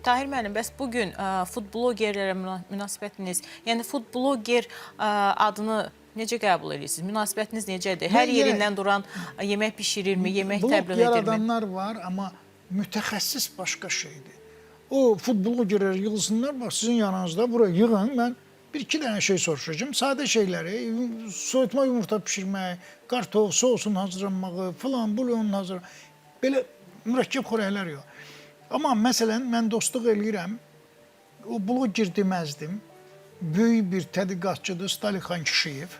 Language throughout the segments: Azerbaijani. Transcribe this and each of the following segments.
Tahir müəllim, bəs bugün food blogerlərə münasibətiniz, yəni food bloger adını necə qəbul edirsiniz? Münasibətiniz necədir? Hər yerindən duran yemək bişirirmi, yemək təbliğ Blog edirmi? yaradanlar var, amma mütəxəssis başqa şeydir. O food blogerlər yığılsınlar, bax sizin yanınızda buraya yığın, mən bir-iki dənə şey soruşacağım. Sadə şeyləri, soyutma yumurta pişirmək, qartof, sosun hazırlanmağı, filan, bulyonun hazırlanmağı, belə mürəkkəb xörəklər yox. Amma məsələn, mən dostluq eləyirəm, o bloger deməzdim. Böyük bir tədqiqatçıdır Stalihan Kişiyev,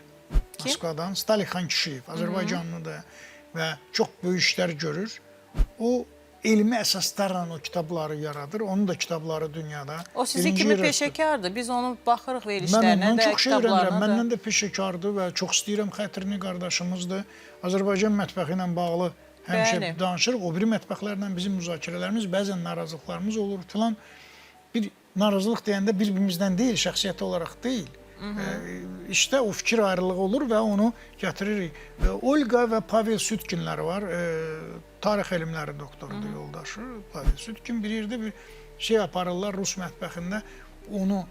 Moskvadan. Stalihan Kişiyev, Azərbaycanlıdır və çox böyük işlər görür. O, elmi əsaslarla o kitabları yaradır. Onun da kitabları dünyada. O sizi kimi peşəkardır. Biz onu baxırıq verilişlərinə də, çox şey öyrənirəm. kitablarına da. Məndən də peşəkardır və çox istəyirəm, xətrini qardaşımızdır. Azərbaycan mətbəxi ilə bağlı həmişə danışırıq. O biri mətbəxlərlə bizim müzakirələrimiz, bəzən narazılıqlarımız olur filan. Bir narazılıq deyəndə bir-birimizdən deyil, şəxsiyyəti olaraq deyil. İşte o fikir ayrılığı olur və onu gətiririk. Olga və Pavel Sütkinlər var. Tarix elmləri doktorudur, yoldaşı. Pavel Sütkin bir yerdə bir şey aparırlar Rus mətbəxində. Onu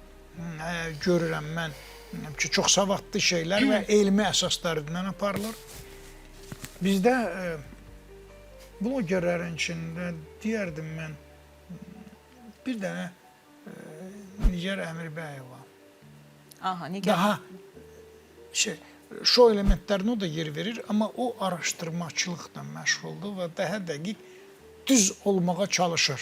görürəm mən ki, çox savadlı şeylər və elmi əsaslarından aparılır. Bizdə blogerlərin içində deyərdim mən bir dənə Nigar Əmirbəyova. Aha, Nigar. Daha şou elementlərinə o da yer verir, amma o araşdırmaçılıqla məşğuldur və daha dəqiq düz olmağa çalışır.